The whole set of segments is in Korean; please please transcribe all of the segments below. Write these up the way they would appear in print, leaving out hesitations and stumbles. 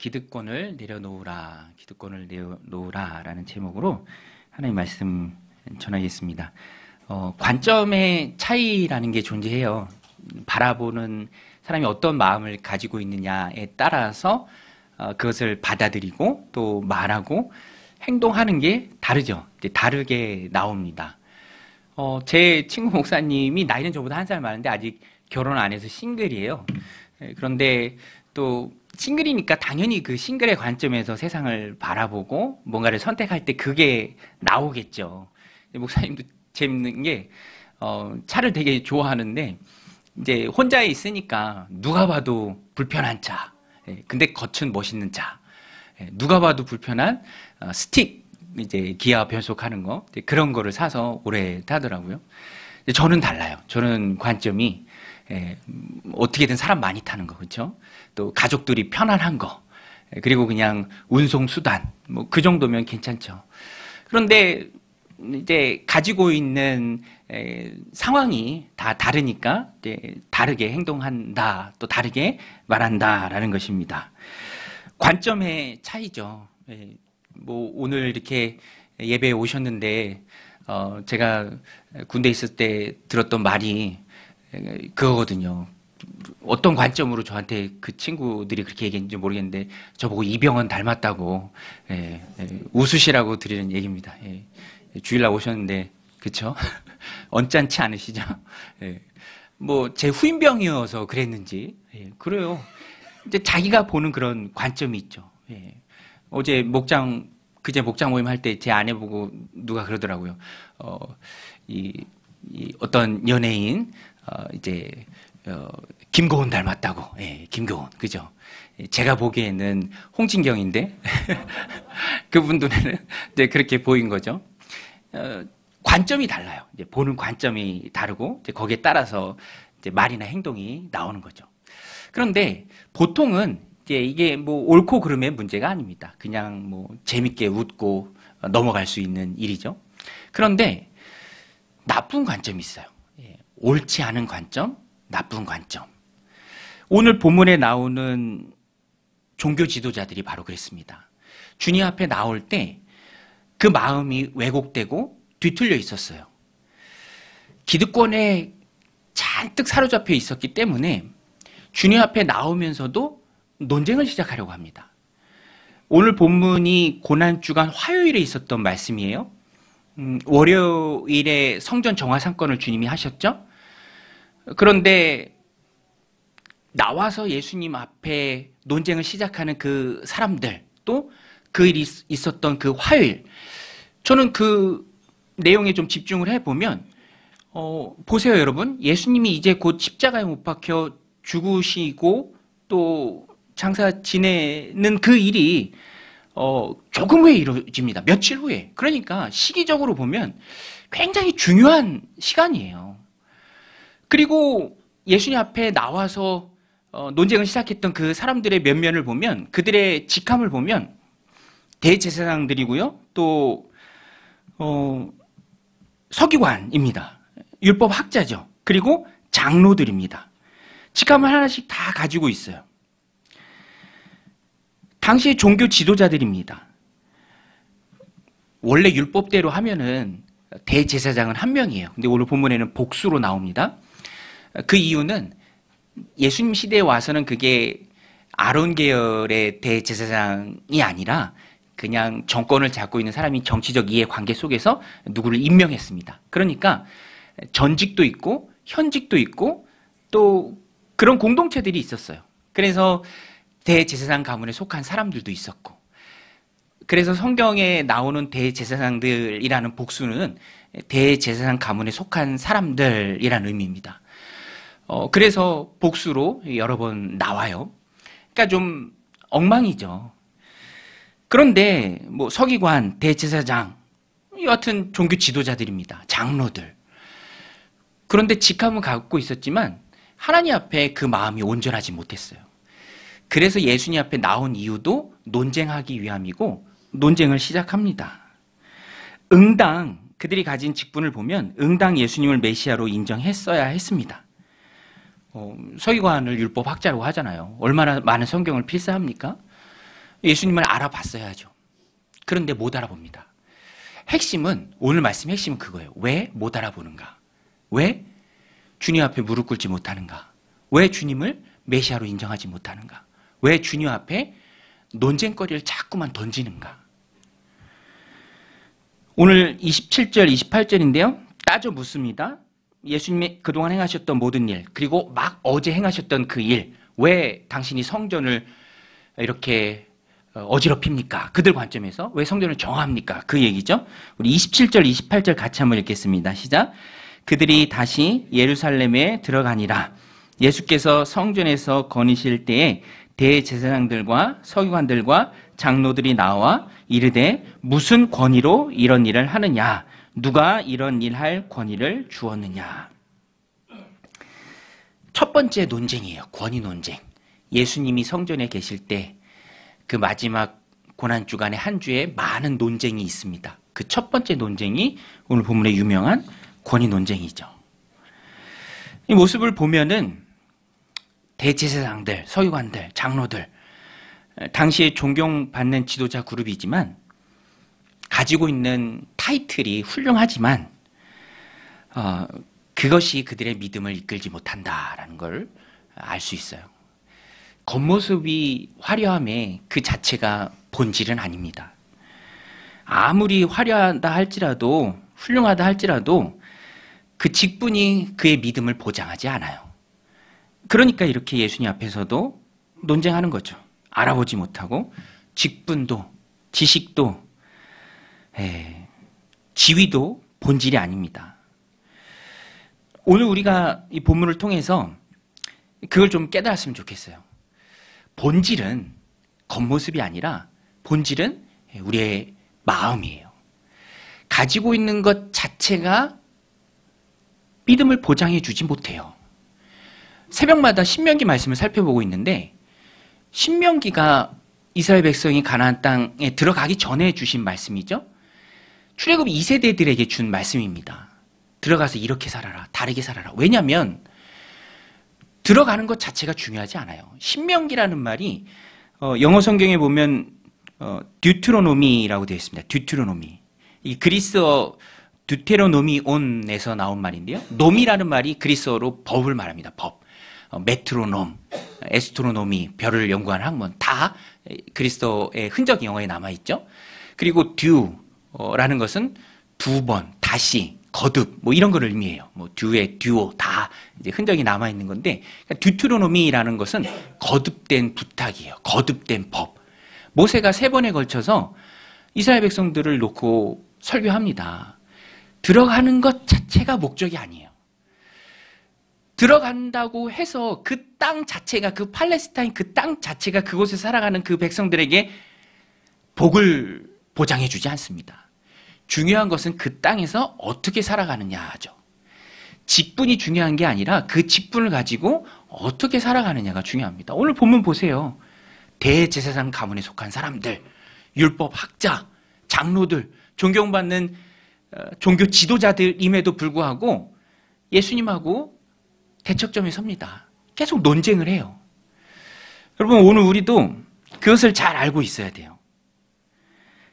기득권을 내려놓으라, 기득권을 내려놓으라 라는 제목으로 하나님 말씀 전하겠습니다. 관점의 차이라는 게 존재해요. 바라보는 사람이 어떤 마음을 가지고 있느냐에 따라서 그것을 받아들이고 또 말하고 행동하는 게 다르죠. 이제 다르게 나옵니다. 제 친구 목사님이 나이는 저보다 한 살 많은데 아직 결혼 안 해서 싱글이에요. 그런데 또 싱글이니까 당연히 그 싱글의 관점에서 세상을 바라보고 뭔가를 선택할 때 그게 나오겠죠. 목사님도 재밌는 게 차를 되게 좋아하는데 이제 혼자 있으니까 누가 봐도 불편한 차, 근데 겉은 멋있는 차, 누가 봐도 불편한 스틱, 이제 기아 변속하는 거, 그런 거를 사서 오래 타더라고요. 저는 달라요. 저는 관점이 어떻게든 사람 많이 타는 거, 그렇죠? 또 가족들이 편안한 거, 그리고 그냥 운송 수단, 뭐 그 정도면 괜찮죠. 그런데 이제 가지고 있는 상황이 다 다르니까 이제 다르게 행동한다, 또 다르게 말한다라는 것입니다. 관점의 차이죠. 뭐 오늘 이렇게 예배에 오셨는데 제가 군대에 있을 때 들었던 말이 그거거든요. 어떤 관점으로 저한테 그 친구들이 그렇게 얘기했는지 모르겠는데 저보고 이병헌 닮았다고 웃으시라고 드리는 얘기입니다. 주일날 오셨는데 그쵸? 언짢지 않으시죠? 뭐 제 후임병이어서 그랬는지 그래요. 이제 자기가 보는 그런 관점이 있죠. 어제 그제 목장 모임 할 때 제 아내 보고 누가 그러더라고요. 어떤 연예인 이제 김고은 닮았다고. 김고은, 그죠? 제가 보기에는 홍진경인데 그분들은 이제 그렇게 보인 거죠. 관점이 달라요. 이제 보는 관점이 다르고 이제 거기에 따라서 이제 말이나 행동이 나오는 거죠. 그런데 보통은 이제 이게 뭐 옳고 그름의 문제가 아닙니다. 그냥 뭐 재밌게 웃고 넘어갈 수 있는 일이죠. 그런데 나쁜 관점이 있어요. 옳지 않은 관점, 나쁜 관점. 오늘 본문에 나오는 종교 지도자들이 바로 그랬습니다. 주님 앞에 나올 때 그 마음이 왜곡되고 뒤틀려 있었어요. 기득권에 잔뜩 사로잡혀 있었기 때문에 주님 앞에 나오면서도 논쟁을 시작하려고 합니다. 오늘 본문이 고난주간 화요일에 있었던 말씀이에요. 월요일에 성전 정화 사건을 주님이 하셨죠. 그런데 나와서 예수님 앞에 논쟁을 시작하는 그 사람들, 또 그 일이 있었던 그 화요일, 저는 그 내용에 좀 집중을 해보면 보세요 여러분. 예수님이 이제 곧 십자가에 못 박혀 죽으시고 또 장사 지내는 그 일이 조금 후에 이루어집니다. 며칠 후에. 그러니까 시기적으로 보면 굉장히 중요한 시간이에요. 그리고 예수님 앞에 나와서 논쟁을 시작했던 그 사람들의 면면을 보면, 그들의 직함을 보면 대제사장들이고요, 또 서기관입니다. 율법 학자죠. 그리고 장로들입니다. 직함을 하나씩 다 가지고 있어요. 당시의 종교 지도자들입니다. 원래 율법대로 하면은 대제사장은 한 명이에요. 근데 오늘 본문에는 복수로 나옵니다. 그 이유는 예수님 시대에 와서는 그게 아론 계열의 대제사장이 아니라 그냥 정권을 잡고 있는 사람이 정치적 이해관계 속에서 누구를 임명했습니다. 그러니까 전직도 있고 현직도 있고 또 그런 공동체들이 있었어요. 그래서 대제사장 가문에 속한 사람들도 있었고, 그래서 성경에 나오는 대제사장들이라는 복수는 대제사장 가문에 속한 사람들이라는 의미입니다. 그래서 복수로 여러 번 나와요. 그러니까 좀 엉망이죠. 그런데 뭐 서기관, 대제사장, 여하튼 종교 지도자들입니다. 장로들. 그런데 직함은 갖고 있었지만 하나님 앞에 그 마음이 온전하지 못했어요. 그래서 예수님 앞에 나온 이유도 논쟁하기 위함이고 논쟁을 시작합니다. 응당, 그들이 가진 직분을 보면 응당 예수님을 메시아로 인정했어야 했습니다. 서기관을 율법 학자라고 하잖아요. 얼마나 많은 성경을 필사합니까? 예수님을 알아봤어야죠. 그런데 못 알아봅니다. 핵심은, 오늘 말씀의 핵심은 그거예요. 왜 못 알아보는가? 왜 주님 앞에 무릎 꿇지 못하는가? 왜 주님을 메시아로 인정하지 못하는가? 왜 주님 앞에 논쟁거리를 자꾸만 던지는가? 오늘 27절, 28절인데요. 따져 묻습니다. 예수님이 그동안 행하셨던 모든 일, 그리고 막 어제 행하셨던 그 일, 왜 당신이 성전을 이렇게 어지럽힙니까? 그들 관점에서 왜 성전을 정합니까? 그 얘기죠. 우리 27절, 28절 같이 한번 읽겠습니다. 시작. 그들이 다시 예루살렘에 들어가니라. 예수께서 성전에서 거니실 때에 대제사장들과 서기관들과 장로들이 나와 이르되 무슨 권위로 이런 일을 하느냐? 누가 이런 일 할 권위를 주었느냐? 첫 번째 논쟁이에요. 권위 논쟁. 예수님이 성전에 계실 때 그 마지막 고난주간의 한 주에 많은 논쟁이 있습니다. 그 첫 번째 논쟁이 오늘 본문의 유명한 권위 논쟁이죠. 이 모습을 보면은 대제사장들, 서기관들, 장로들, 당시에 존경받는 지도자 그룹이지만 가지고 있는 타이틀이 훌륭하지만 그것이 그들의 믿음을 이끌지 못한다라는 걸 알 수 있어요. 겉모습이 화려함에 그 자체가 본질은 아닙니다. 아무리 화려하다 할지라도, 훌륭하다 할지라도 그 직분이 그의 믿음을 보장하지 않아요. 그러니까 이렇게 예수님 앞에서도 논쟁하는 거죠. 알아보지 못하고 직분도, 지식도, 지위도 본질이 아닙니다. 오늘 우리가 이 본문을 통해서 그걸 좀 깨달았으면 좋겠어요. 본질은 겉모습이 아니라 본질은 우리의 마음이에요. 가지고 있는 것 자체가 믿음을 보장해 주지 못해요. 새벽마다 신명기 말씀을 살펴보고 있는데 신명기가 이스라엘 백성이 가나안 땅에 들어가기 전에 주신 말씀이죠. 출애굽 2세대들에게 준 말씀입니다. 들어가서 이렇게 살아라, 다르게 살아라. 왜냐하면 들어가는 것 자체가 중요하지 않아요. 신명기라는 말이 영어 성경에 보면 듀트로노미라고 되어 있습니다. 듀트로노미. 이 그리스어 듀테로노미온에서 나온 말인데요. 놈이라는 말이 그리스어로 법을 말합니다. 법. 메트로놈, 에스트로노미, 별을 연구하는 학문 다 그리스어의 흔적이 영어에 남아있죠. 그리고 듀라는 것은 두 번, 다시, 거듭, 뭐 이런 걸 의미해요. 뭐 듀의 듀오 다 이제 흔적이 남아 있는 건데, 듀트로노미라는 것은 거듭된 부탁이에요. 거듭된 법. 모세가 3번에 걸쳐서 이스라엘 백성들을 놓고 설교합니다. 들어가는 것 자체가 목적이 아니에요. 들어간다고 해서 그 땅 자체가, 그 팔레스타인 그 땅 자체가 그곳에 살아가는 그 백성들에게 복을 보장해 주지 않습니다. 중요한 것은 그 땅에서 어떻게 살아가느냐죠. 직분이 중요한 게 아니라 그 직분을 가지고 어떻게 살아가느냐가 중요합니다. 오늘 본문 보세요. 대제사장 가문에 속한 사람들, 율법 학자, 장로들, 존경받는 종교 지도자들임에도 불구하고 예수님하고 대척점에 섭니다. 계속 논쟁을 해요. 여러분, 오늘 우리도 그것을 잘 알고 있어야 돼요.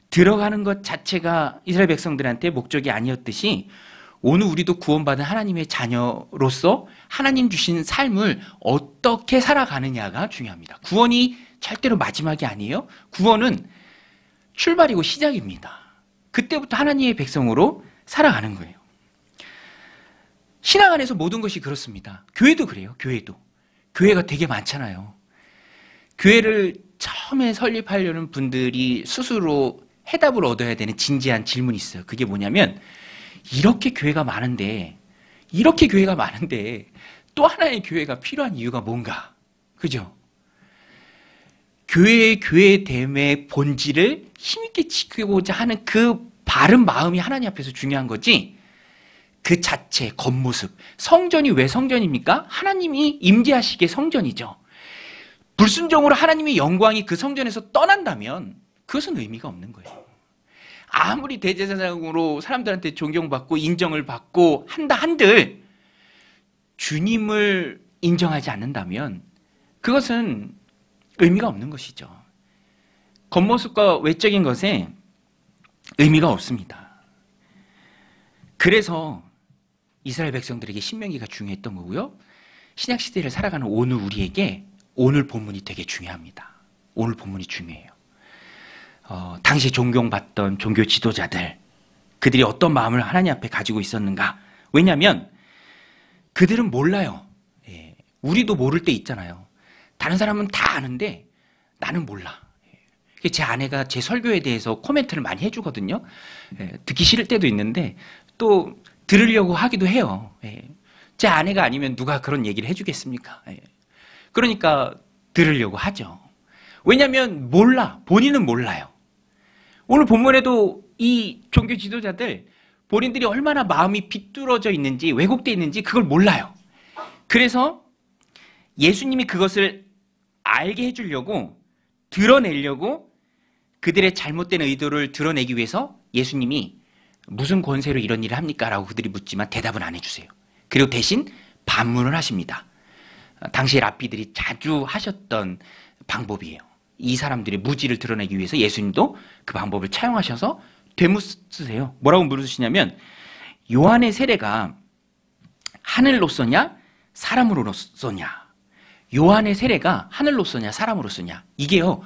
들어가는 것 자체가 이스라엘 백성들한테 목적이 아니었듯이 오늘 우리도 구원받은 하나님의 자녀로서 하나님 주신 삶을 어떻게 살아가느냐가 중요합니다. 구원이 절대로 마지막이 아니에요. 구원은 출발이고 시작입니다. 그때부터 하나님의 백성으로 살아가는 거예요. 신앙 안에서 모든 것이 그렇습니다. 교회도 그래요. 교회가 되게 많잖아요. 교회를 처음에 설립하려는 분들이 스스로 해답을 얻어야 되는 진지한 질문이 있어요. 그게 뭐냐면, 이렇게 교회가 많은데 또 하나의 교회가 필요한 이유가 뭔가? 그죠? 교회됨의 본질을 힘있게 지키고자 하는 그 바른 마음이 하나님 앞에서 중요한 거지, 그 자체, 겉모습. 성전이 왜 성전입니까? 하나님이 임재하시기에 성전이죠. 불순종으로 하나님의 영광이 그 성전에서 떠난다면 그것은 의미가 없는 거예요. 아무리 대제사장으로 사람들한테 존경받고 인정을 받고 한들 주님을 인정하지 않는다면 그것은 의미가 없는 것이죠. 겉모습과 외적인 것에 의미가 없습니다. 그래서 이스라엘 백성들에게 신명기가 중요했던 거고요. 신약시대를 살아가는 오늘 우리에게 오늘 본문이 되게 중요합니다. 오늘 본문이 중요해요. 당시 존경받던 종교 지도자들, 그들이 어떤 마음을 하나님 앞에 가지고 있었는가. 왜냐하면 그들은 몰라요. 우리도 모를 때 있잖아요. 다른 사람은 다 아는데 나는 몰라. 제 아내가 제 설교에 대해서 코멘트를 많이 해주거든요. 듣기 싫을 때도 있는데 또 들으려고 하기도 해요. 제 아내가 아니면 누가 그런 얘기를 해주겠습니까? 그러니까 들으려고 하죠. 왜냐하면 몰라. 본인은 몰라요. 오늘 본문에도 이 종교 지도자들 본인들이 얼마나 마음이 비뚤어져 있는지 왜곡되어 있는지 그걸 몰라요. 그래서 예수님이 그것을 알게 해주려고 드러내려고 그들의 잘못된 의도를 드러내기 위해서 예수님이 무슨 권세로 이런 일을 합니까? 라고 그들이 묻지만 대답은 안 해주세요. 그리고 대신 반문을 하십니다. 당시 랍비들이 자주 하셨던 방법이에요. 이 사람들의 무지를 드러내기 위해서 예수님도 그 방법을 차용하셔서 되묻으세요. 뭐라고 물으시냐면 요한의 세례가 하늘로서냐 사람으로서냐. 요한의 세례가 하늘로서냐 사람으로서냐. 이게요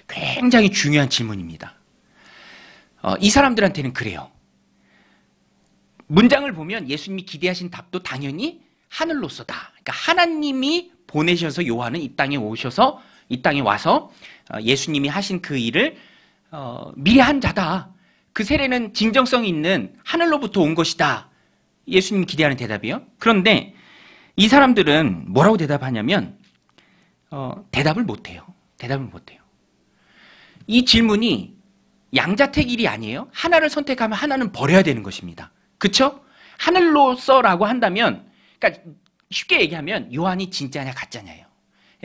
굉장히 중요한 질문입니다. 이 사람들한테는 그래요. 문장을 보면 예수님이 기대하신 답도 당연히 하늘로서다. 그러니까 하나님이 보내셔서 요한은 이 땅에 오셔서 이 땅에 와서 예수님이 하신 그 일을 미리 한 자다. 그 세례는 진정성이 있는 하늘로부터 온 것이다. 예수님이 기대하는 대답이요. 그런데 이 사람들은 뭐라고 대답하냐면 대답을 못해요. 대답을 못해요. 이 질문이 양자택일이 아니에요. 하나를 선택하면 하나는 버려야 되는 것입니다. 그렇죠? 하늘로서라고 한다면 그러니까 쉽게 얘기하면 요한이 진짜냐 가짜냐예요.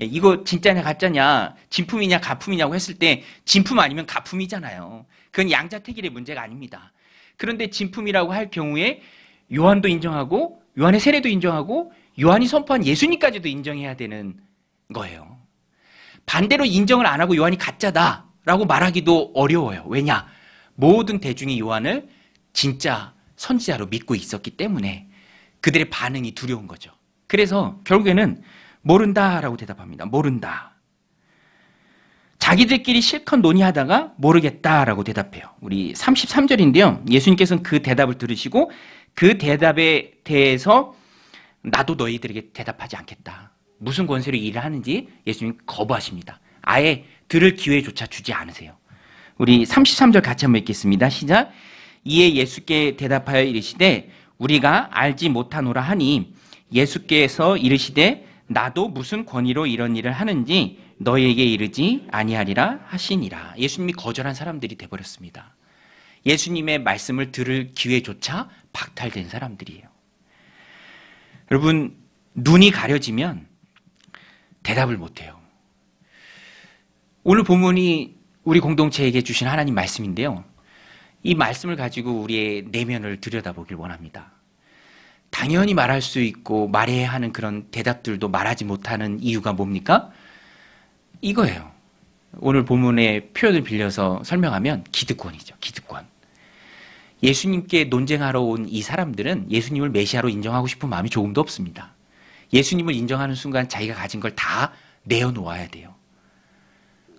이거 진짜냐 가짜냐 진품이냐 가품이냐고 했을 때 진품 아니면 가품이잖아요. 그건 양자택일의 문제가 아닙니다. 그런데 진품이라고 할 경우에 요한도 인정하고 요한의 세례도 인정하고 요한이 선포한 예수님까지도 인정해야 되는 거예요. 반대로 인정을 안 하고 요한이 가짜다라고 말하기도 어려워요. 왜냐? 모든 대중이 요한을 진짜 선지자로 믿고 있었기 때문에 그들의 반응이 두려운 거죠. 그래서 결국에는 모른다라고 대답합니다. 모른다. 자기들끼리 실컷 논의하다가 모르겠다라고 대답해요. 우리 33절인데요. 예수님께서는 그 대답을 들으시고 그 대답에 대해서 나도 너희들에게 대답하지 않겠다. 무슨 권세로 일을 하는지 예수님 거부하십니다. 아예 들을 기회조차 주지 않으세요. 우리 33절 같이 한번 읽겠습니다. 시작. 이에 예수께 대답하여 이르시되 우리가 알지 못하노라 하니 예수께서 이르시되 나도 무슨 권위로 이런 일을 하는지 너희에게 이르지 아니하리라 하시니라. 예수님이 거절한 사람들이 돼버렸습니다. 예수님의 말씀을 들을 기회조차 박탈된 사람들이에요. 여러분 눈이 가려지면 대답을 못해요. 오늘 본문이 우리 공동체에게 주신 하나님 말씀인데요. 이 말씀을 가지고 우리의 내면을 들여다보길 원합니다. 당연히 말할 수 있고 말해야 하는 그런 대답들도 말하지 못하는 이유가 뭡니까? 이거예요. 오늘 본문의 표현을 빌려서 설명하면 기득권이죠. 기득권. 예수님께 논쟁하러 온 이 사람들은 예수님을 메시아로 인정하고 싶은 마음이 조금도 없습니다. 예수님을 인정하는 순간 자기가 가진 걸 다 내어놓아야 돼요.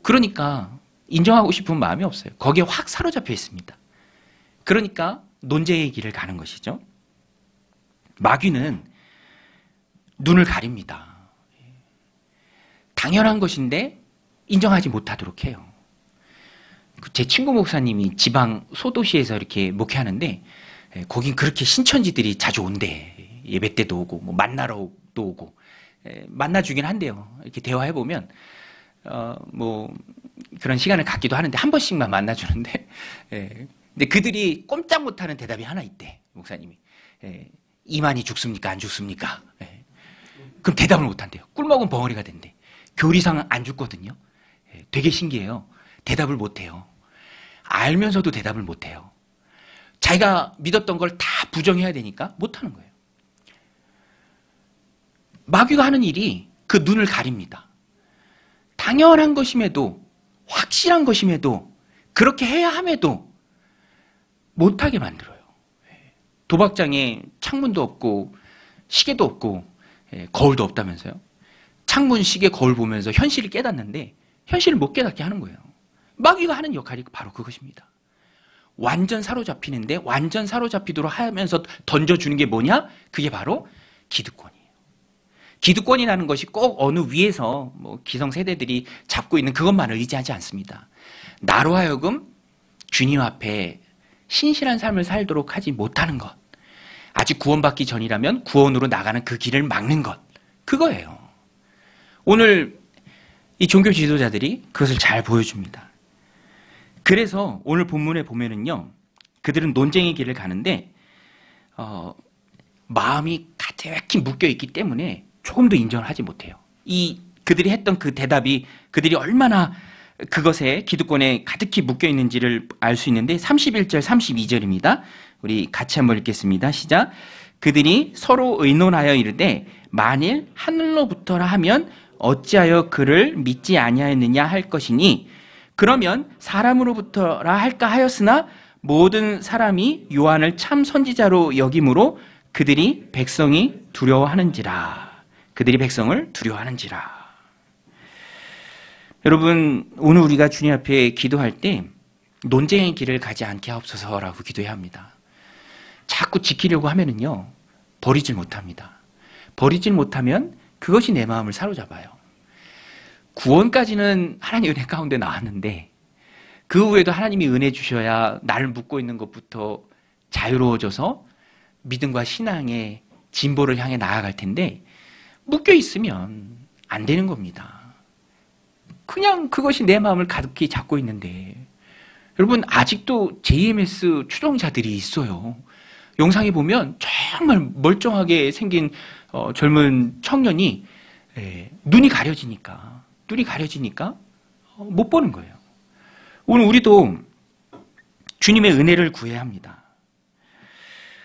그러니까 인정하고 싶은 마음이 없어요. 거기에 확 사로잡혀 있습니다. 그러니까 논쟁의 길을 가는 것이죠. 마귀는 눈을 가립니다. 당연한 것인데 인정하지 못하도록 해요. 제 친구 목사님이 지방 소도시에서 이렇게 목회하는데 거긴 그렇게 신천지들이 자주 온대. 예배 때도 오고 뭐 만나러도 오고 만나주긴 한대요. 이렇게 대화해보면 뭐 그런 시간을 갖기도 하는데 한 번씩만 만나주는데 근데 그들이 꼼짝 못하는 대답이 하나 있대. 목사님이 이만희 죽습니까? 안 죽습니까? 그럼 대답을 못한대요. 꿀먹은 벙어리가 된대. 교리상 안 죽거든요. 되게 신기해요. 대답을 못해요. 알면서도 대답을 못해요. 자기가 믿었던 걸 다 부정해야 되니까 못하는 거예요. 마귀가 하는 일이 그 눈을 가립니다. 당연한 것임에도 확실한 것임에도 그렇게 해야 함에도 못하게 만들어요. 도박장에 창문도 없고 시계도 없고 거울도 없다면서요. 창문, 시계, 거울 보면서 현실을 깨닫는데 현실을 못 깨닫게 하는 거예요. 마귀가 하는 역할이 바로 그것입니다. 완전 사로잡히는데 완전 사로잡히도록 하면서 던져주는 게 뭐냐? 그게 바로 기득권이에요. 기득권이라는 것이 꼭 어느 위에서 뭐 기성세대들이 잡고 있는 그것만을 의지하지 않습니다. 나로 하여금 주님 앞에 신실한 삶을 살도록 하지 못하는 것, 아직 구원받기 전이라면 구원으로 나가는 그 길을 막는 것, 그거예요. 오늘 이 종교 지도자들이 그것을 잘 보여줍니다. 그래서 오늘 본문에 보면은요, 그들은 논쟁의 길을 가는데 마음이 가득히 묶여 있기 때문에 조금도 인정을 하지 못해요. 그들이 했던 그 대답이 그들이 얼마나 그것에 기득권에 가득히 묶여 있는지를 알 수 있는데 31절 32절입니다. 우리 같이 한번 읽겠습니다. 시작. 그들이 서로 의논하여 이르되 만일 하늘로부터라 하면 어찌하여 그를 믿지 아니하였느냐 할 것이니 그러면 사람으로부터라 할까 하였으나 모든 사람이 요한을 참 선지자로 여김으로 그들이 백성이 두려워하는지라. 그들이 백성을 두려워하는지라. 여러분, 오늘 우리가 주님 앞에 기도할 때 논쟁의 길을 가지 않게 하옵소서라고 기도해야 합니다. 자꾸 지키려고 하면은요, 버리질 못합니다. 버리질 못하면 그것이 내 마음을 사로잡아요. 구원까지는 하나님의 은혜 가운데 나왔는데 그 후에도 하나님이 은혜 주셔야 나를 묶고 있는 것부터 자유로워져서 믿음과 신앙의 진보를 향해 나아갈 텐데 묶여 있으면 안 되는 겁니다. 그냥 그것이 내 마음을 가득히 잡고 있는데 여러분 아직도 JMS 추종자들이 있어요. 영상에 보면 정말 멀쩡하게 생긴 젊은 청년이 눈이 가려지니까 못 보는 거예요. 오늘 우리도 주님의 은혜를 구해야 합니다.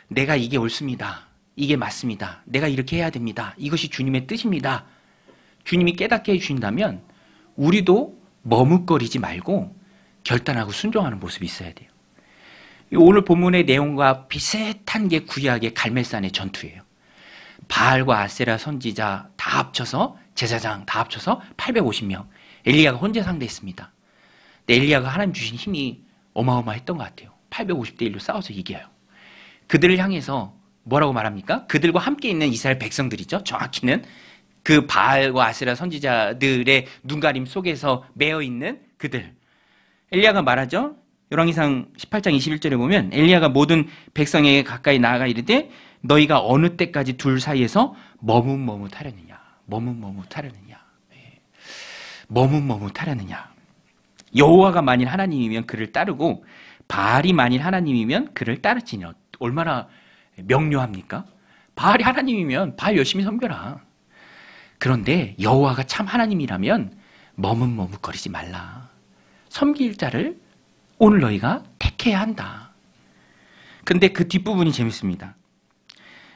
내가 이게 옳습니다. 이게 맞습니다. 내가 이렇게 해야 됩니다. 이것이 주님의 뜻입니다. 주님이 깨닫게 해주신다면 우리도 머뭇거리지 말고 결단하고 순종하는 모습이 있어야 돼요. 오늘 본문의 내용과 비슷한 게 구약의 갈멜산의 전투예요. 바알과 아세라 선지자 다 합쳐서 제사장 다 합쳐서 850명. 엘리야가 혼자 상대했습니다. 근데 엘리야가 하나님 주신 힘이 어마어마했던 것 같아요. 850대 1로 싸워서 이겨요. 그들을 향해서 뭐라고 말합니까? 그들과 함께 있는 이스라엘 백성들이죠. 정확히는 그 바알과 아세라 선지자들의 눈가림 속에서 매여있는 그들. 엘리야가 말하죠. 열왕기상 18장 21절에 보면 엘리야가 모든 백성에게 가까이 나아가 이르되 너희가 어느 때까지 둘 사이에서 머뭇머뭇하려느냐. 머뭇머뭇하려느냐. 여호와가 만일 하나님이면 그를 따르고 바알이 만일 하나님이면 그를 따르지니. 얼마나 명료합니까? 바알이 하나님이면 바알 열심히 섬겨라. 그런데 여호와가 참 하나님이라면 머뭇머뭇거리지 말라. 섬길 자를 오늘 너희가 택해야 한다. 근데 그 뒷부분이 재밌습니다.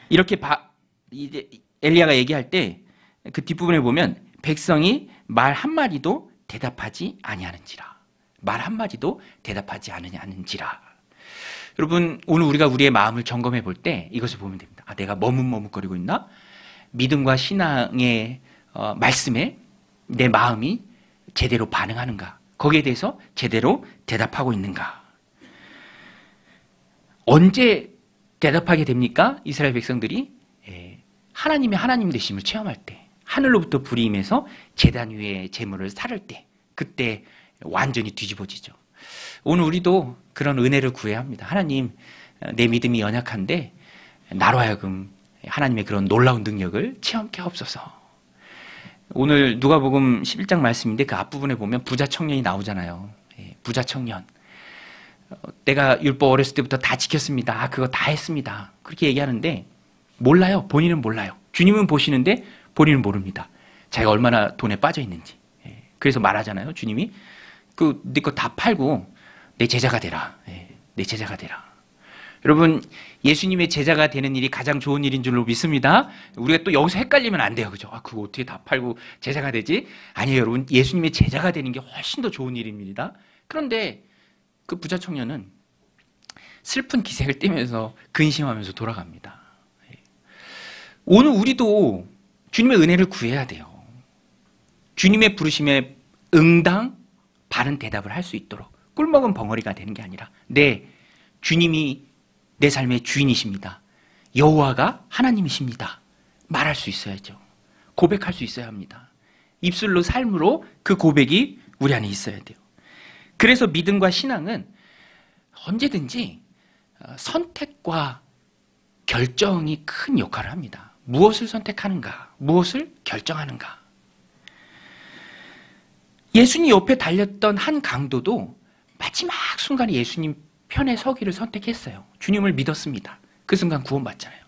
이렇게 이제 엘리야가 얘기할 때 그 뒷부분에 보면 백성이 말 한마디도 대답하지 아니하는지라. 말 한마디도 대답하지 않으냐는지라. 여러분, 오늘 우리가 우리의 마음을 점검해 볼 때 이것을 보면 됩니다. 아, 내가 머뭇머뭇거리고 있나? 믿음과 신앙의 말씀에 내 마음이 제대로 반응하는가? 거기에 대해서 제대로 대답하고 있는가? 언제 대답하게 됩니까? 이스라엘 백성들이 하나님의 하나님 되심을 체험할 때, 하늘로부터 불이 임해서 제단 위에 제물을 살을 때, 그때 완전히 뒤집어지죠. 오늘 우리도 그런 은혜를 구해야 합니다. 하나님, 내 믿음이 연약한데 나로 하여금 하나님의 그런 놀라운 능력을 체험케 하옵소서. 오늘 누가복음 11장 말씀인데 그 앞부분에 보면 부자 청년이 나오잖아요. 부자 청년. 내가 율법 어렸을 때부터 다 지켰습니다. 그거 다 했습니다. 그렇게 얘기하는데 몰라요. 본인은 몰라요. 주님은 보시는데 본인은 모릅니다. 자기가 얼마나 돈에 빠져 있는지. 그래서 말하잖아요. 주님이 네 거 다 팔고 내 제자가 되라. 내 제자가 되라. 여러분, 예수님의 제자가 되는 일이 가장 좋은 일인 줄로 믿습니다. 우리가 또 여기서 헷갈리면 안 돼요. 그죠? 아, 그거 어떻게 다 팔고 제자가 되지? 아니에요, 여러분. 예수님의 제자가 되는 게 훨씬 더 좋은 일입니다. 그런데 그 부자 청년은 슬픈 기색을 띠면서 근심하면서 돌아갑니다. 오늘 우리도 주님의 은혜를 구해야 돼요. 주님의 부르심에 응당, 바른 대답을 할 수 있도록 꿀먹은 벙어리가 되는 게 아니라 네, 주님이 내 삶의 주인이십니다. 여호와가 하나님이십니다. 말할 수 있어야죠. 고백할 수 있어야 합니다. 입술로 삶으로 그 고백이 우리 안에 있어야 돼요. 그래서 믿음과 신앙은 언제든지 선택과 결정이 큰 역할을 합니다. 무엇을 선택하는가, 무엇을 결정하는가. 예수님 옆에 달렸던 한 강도도 마지막 순간에 예수님 편에 서기를 선택했어요. 주님을 믿었습니다. 그 순간 구원받잖아요.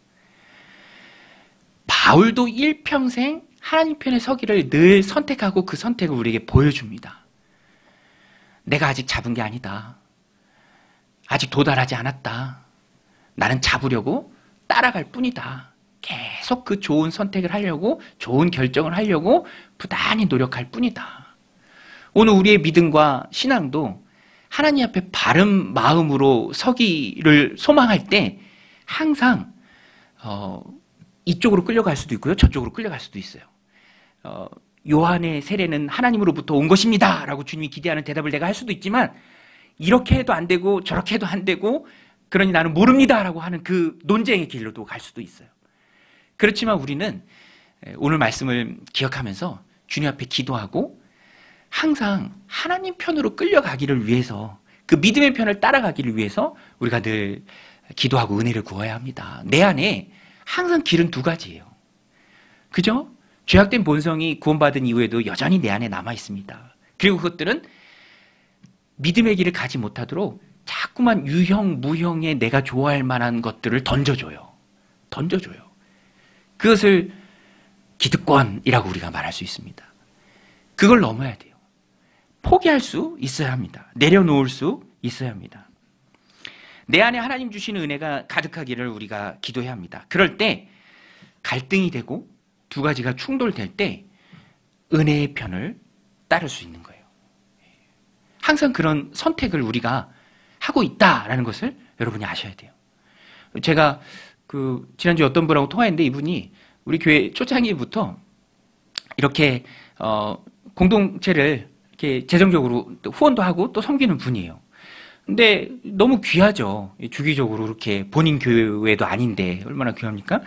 바울도 일평생 하나님 편에 서기를 늘 선택하고 그 선택을 우리에게 보여줍니다. 내가 아직 잡은 게 아니다. 아직 도달하지 않았다. 나는 잡으려고 따라갈 뿐이다. 계속 그 좋은 선택을 하려고, 좋은 결정을 하려고 부단히 노력할 뿐이다. 오늘 우리의 믿음과 신앙도 하나님 앞에 바른 마음으로 서기를 소망할 때 항상 이쪽으로 끌려갈 수도 있고요, 저쪽으로 끌려갈 수도 있어요. 요한의 세례는 하나님으로부터 온 것입니다 라고 주님이 기대하는 대답을 내가 할 수도 있지만, 이렇게 해도 안 되고 저렇게 해도 안 되고 그러니 나는 모릅니다 라고 하는 그 논쟁의 길로도 갈 수도 있어요. 그렇지만 우리는 오늘 말씀을 기억하면서 주님 앞에 기도하고 항상 하나님 편으로 끌려가기를 위해서, 그 믿음의 편을 따라가기를 위해서 우리가 늘 기도하고 은혜를 구해야 합니다. 내 안에 항상 길은 두 가지예요. 그죠? 죄악된 본성이 구원받은 이후에도 여전히 내 안에 남아 있습니다. 그리고 그것들은 믿음의 길을 가지 못하도록 자꾸만 유형, 무형의 내가 좋아할 만한 것들을 던져줘요. 그것을 기득권이라고 우리가 말할 수 있습니다. 그걸 넘어야 돼요. 포기할 수 있어야 합니다. 내려놓을 수 있어야 합니다. 내 안에 하나님 주시는 은혜가 가득하기를 우리가 기도해야 합니다. 그럴 때 갈등이 되고 두 가지가 충돌될 때 은혜의 편을 따를 수 있는 거예요. 항상 그런 선택을 우리가 하고 있다라는 것을 여러분이 아셔야 돼요. 제가 지난주에 어떤 분하고 통화했는데 이분이 우리 교회 초창기부터 이렇게 공동체를 이렇게 재정적으로 후원도 하고 또 섬기는 분이에요. 근데 너무 귀하죠. 주기적으로 이렇게 본인 교회도 아닌데 얼마나 귀합니까?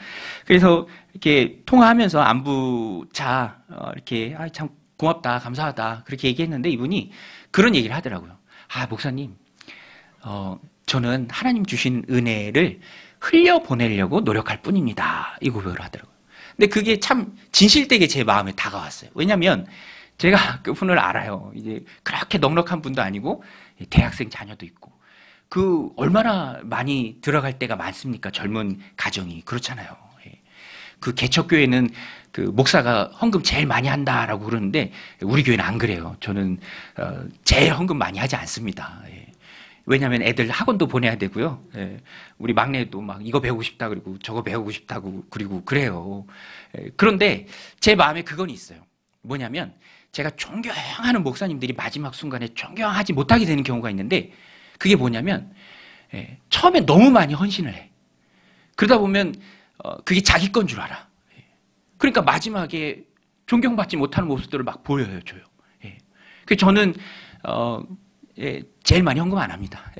그래서 이렇게 통화하면서 안부차 이렇게 참 고맙다, 감사하다 그렇게 얘기했는데 이분이 그런 얘기를 하더라고요. 목사님, 저는 하나님 주신 은혜를 흘려보내려고 노력할 뿐입니다. 이 고백을 하더라고요. 근데 그게 참 진실되게 제 마음에 다가왔어요. 왜냐하면 제가 그분을 알아요. 이제 그렇게 넉넉한 분도 아니고 대학생 자녀도 있고 얼마나 많이 들어갈 때가 많습니까? 젊은 가정이 그렇잖아요. 그 개척교회는 그 목사가 헌금 제일 많이 한다라고 그러는데 우리 교회는 안 그래요. 저는 제일 헌금 많이 하지 않습니다. 왜냐하면 애들 학원도 보내야 되고요. 우리 막내도 막 이거 배우고 싶다 그리고 저거 배우고 싶다고 그리고 그래요. 그런데 제 마음에 그건 있어요. 뭐냐면 제가 존경하는 목사님들이 마지막 순간에 존경하지 못하게 되는 경우가 있는데 그게 뭐냐면 처음에 너무 많이 헌신을 해. 그러다 보면 그게 자기 건 줄 알아. 그러니까 마지막에 존경받지 못하는 모습들을 막 보여요, 줘요. 그래서 저는 제일 많이 헌금 안 합니다.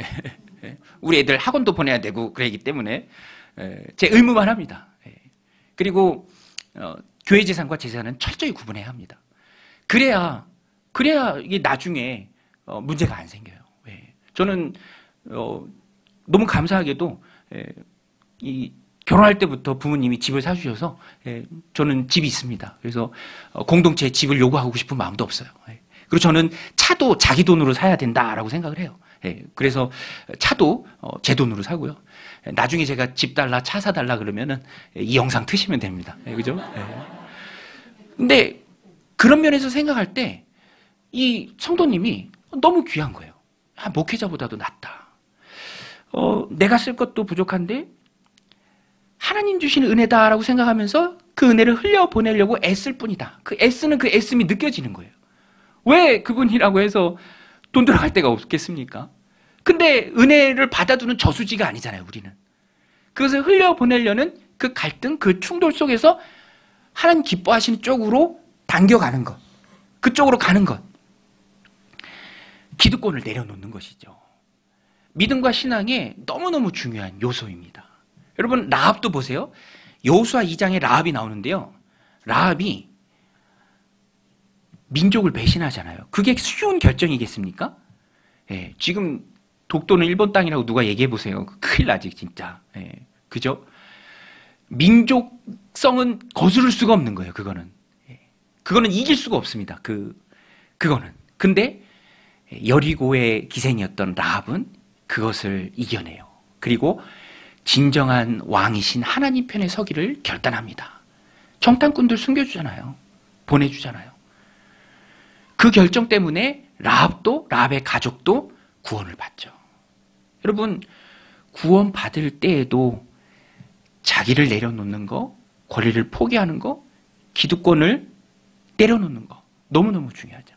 우리 애들 학원도 보내야 되고 그러기 때문에 제 의무만 합니다. 그리고 교회 재산과 제 재산은 철저히 구분해야 합니다. 그래야 이게 나중에 문제가 안 생겨요. 저는 너무 감사하게도 이 결혼할 때부터 부모님이 집을 사주셔서 저는 집이 있습니다. 그래서 공동체에 집을 요구하고 싶은 마음도 없어요. 그리고 저는 차도 자기 돈으로 사야 된다라고 생각을 해요. 그래서 차도 제 돈으로 사고요. 나중에 제가 집 달라, 차 사달라 그러면은 이 영상 트시면 됩니다. 그죠? 근데 그런 면에서 생각할 때 이 성도님이 너무 귀한 거예요. 목회자보다도 낫다. 내가 쓸 것도 부족한데 하나님 주신 은혜다라고 생각하면서 그 은혜를 흘려보내려고 애쓸 뿐이다. 그 애쓰는 그 애씀이 느껴지는 거예요. 왜 그분이라고 해서 돈 들어갈 데가 없겠습니까? 근데 은혜를 받아두는 저수지가 아니잖아요, 우리는. 그것을 흘려보내려는 그 갈등, 그 충돌 속에서 하나님 기뻐하시는 쪽으로 당겨가는 것. 그쪽으로 가는 것. 기득권을 내려놓는 것이죠. 믿음과 신앙의 너무너무 중요한 요소입니다. 여러분, 라합도 보세요. 여호수아 2장에 라합이 나오는데요. 라합이 민족을 배신하잖아요. 그게 쉬운 결정이겠습니까? 예, 지금 독도는 일본 땅이라고 누가 얘기해 보세요. 큰일 나지 진짜. 예, 그죠? 민족성은 거스를 수가 없는 거예요. 그거는. 예, 그거는 이길 수가 없습니다. 그거는. 근데 여리고의 기생이었던 라합은 그것을 이겨내요. 그리고 진정한 왕이신 하나님 편에 서기를 결단합니다. 정탐꾼들 숨겨주잖아요. 보내주잖아요. 그 결정 때문에 라합의 가족도 구원을 받죠. 여러분, 구원 받을 때에도 자기를 내려놓는 거, 권리를 포기하는 거, 기득권을 내려놓는 거 너무너무 중요하죠.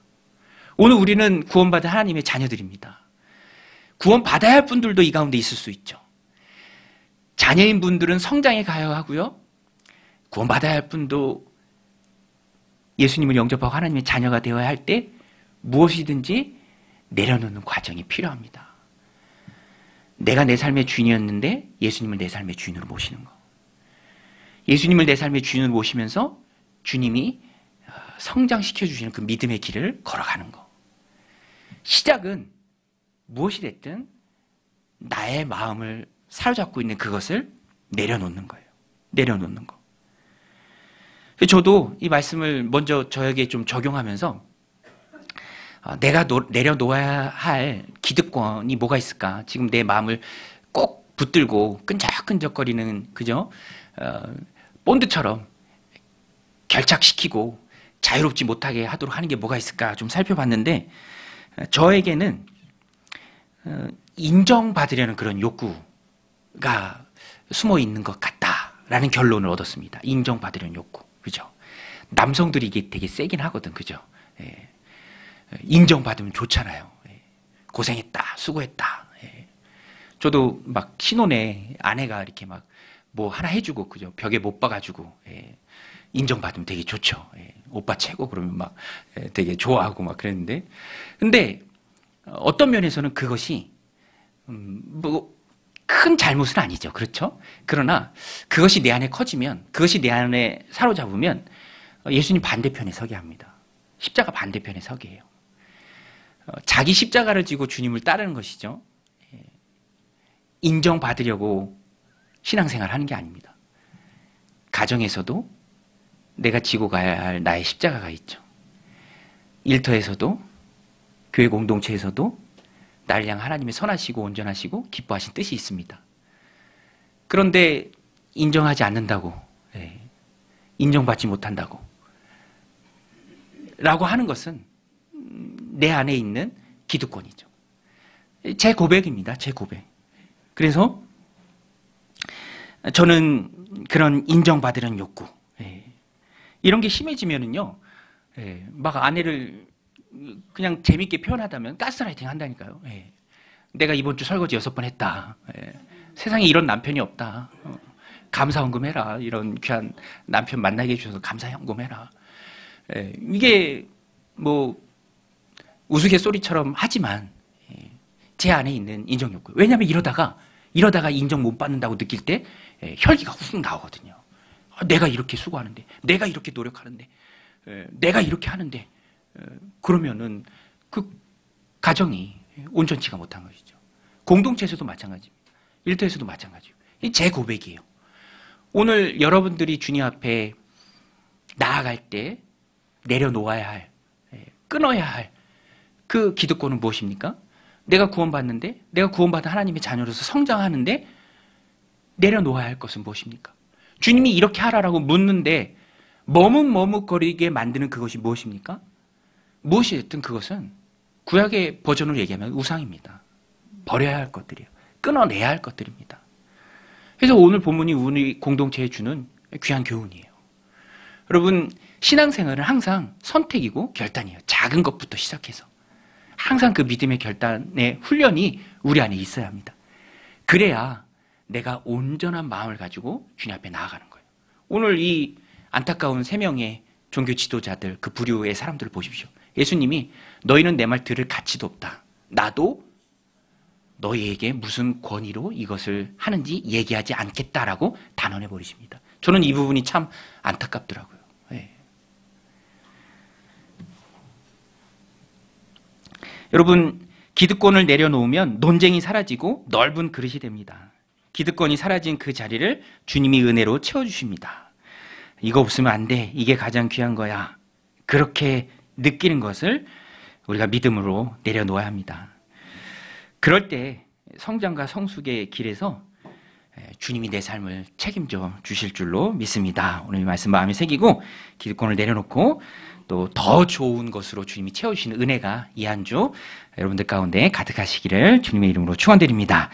오늘 우리는 구원받은 하나님의 자녀들입니다. 구원받아야 할 분들도 이 가운데 있을 수 있죠. 자녀인 분들은 성장에 가야 하고요. 구원받아야 할 분도 예수님을 영접하고 하나님의 자녀가 되어야 할 때 무엇이든지 내려놓는 과정이 필요합니다. 내가 내 삶의 주인이었는데 예수님을 내 삶의 주인으로 모시는 거. 예수님을 내 삶의 주인으로 모시면서 주님이 성장시켜 주시는 그 믿음의 길을 걸어가는 거. 시작은 무엇이 됐든 나의 마음을 사로잡고 있는 그것을 내려놓는 거예요. 내려놓는 거. 저도 이 말씀을 먼저 저에게 좀 적용하면서 내가 내려놓아야 할 기득권이 뭐가 있을까? 지금 내 마음을 꼭 붙들고 끈적끈적거리는 그죠? 본드처럼 결착시키고 자유롭지 못하게 하도록 하는 게 뭐가 있을까? 좀 살펴봤는데 저에게는 인정받으려는 그런 욕구가 숨어 있는 것 같다라는 결론을 얻었습니다. 인정받으려는 욕구. 그죠? 남성들이 이게 되게 세긴 하거든. 그죠? 예. 인정받으면 좋잖아요. 예. 고생했다. 수고했다. 예. 저도 막 신혼에 아내가 이렇게 막 뭐 하나 해주고, 그죠? 벽에 못 박아주고, 예. 인정받으면 되게 좋죠. 예. 오빠 최고 그러면 막 되게 좋아하고 막 그랬는데. 근데 어떤 면에서는 그것이, 뭐, 큰 잘못은 아니죠. 그렇죠? 그러나 그것이 내 안에 커지면, 그것이 내 안에 사로잡으면 예수님 반대편에 서게 합니다. 십자가 반대편에 서게 해요. 자기 십자가를 지고 주님을 따르는 것이죠. 인정받으려고 신앙생활 하는 게 아닙니다. 가정에서도 내가 지고 가야 할 나의 십자가가 있죠. 일터에서도, 교회 공동체에서도 나를 향한 하나님의 선하시고 온전하시고 기뻐하신 뜻이 있습니다. 그런데 인정하지 않는다고, 인정받지 못한다고 라고 하는 것은 내 안에 있는 기득권이죠. 제 고백입니다. 제 고백. 그래서 저는 그런 인정받으려는 욕구, 이런 게 심해지면은요, 막 아내를 그냥 재밌게 표현하다면 가스라이팅 한다니까요. 내가 이번 주 설거지 6번 했다. 세상에 이런 남편이 없다. 감사헌금 해라. 이런 귀한 남편 만나게 해주셔서 감사헌금 해라. 이게 뭐 우스갯소리처럼 하지만 제 안에 있는 인정욕구. 왜냐하면 이러다가 인정 못 받는다고 느낄 때 혈기가 훅 나오거든요. 내가 이렇게 수고하는데, 내가 이렇게 노력하는데, 내가 이렇게 하는데, 그러면은 그 가정이 온전치가 못한 것이죠. 공동체에서도 마찬가지입니다. 일터에서도 마찬가지예요. 이 제 고백이에요. 오늘 여러분들이 주님 앞에 나아갈 때 내려놓아야 할, 끊어야 할 그 기득권은 무엇입니까? 내가 구원받는데, 내가 구원받은 하나님의 자녀로서 성장하는데 내려놓아야 할 것은 무엇입니까? 주님이 이렇게 하라라고 묻는데 머뭇머뭇거리게 만드는 그것이 무엇입니까? 무엇이 됐든 그것은 구약의 버전으로 얘기하면 우상입니다. 버려야 할 것들이에요. 끊어내야 할 것들입니다. 그래서 오늘 본문이 우리 공동체에 주는 귀한 교훈이에요. 여러분, 신앙생활은 항상 선택이고 결단이에요. 작은 것부터 시작해서. 항상 그 믿음의 결단의 훈련이 우리 안에 있어야 합니다. 그래야 내가 온전한 마음을 가지고 주님 앞에 나아가는 거예요. 오늘 이 안타까운 3명의 종교 지도자들, 그 부류의 사람들을 보십시오. 예수님이 너희는 내 말 들을 가치도 없다. 나도 너희에게 무슨 권위로 이것을 하는지 얘기하지 않겠다라고 단언해 버리십니다. 저는 이 부분이 참 안타깝더라고요. 네. 여러분, 기득권을 내려놓으면 논쟁이 사라지고 넓은 그릇이 됩니다. 기득권이 사라진 그 자리를 주님이 은혜로 채워주십니다. 이거 없으면 안 돼. 이게 가장 귀한 거야. 그렇게 느끼는 것을 우리가 믿음으로 내려놓아야 합니다. 그럴 때 성장과 성숙의 길에서 주님이 내 삶을 책임져 주실 줄로 믿습니다. 오늘 이 말씀 마음에 새기고 기득권을 내려놓고 또 더 좋은 것으로 주님이 채워주시는 은혜가 이 한 주 여러분들 가운데 가득하시기를 주님의 이름으로 축원드립니다.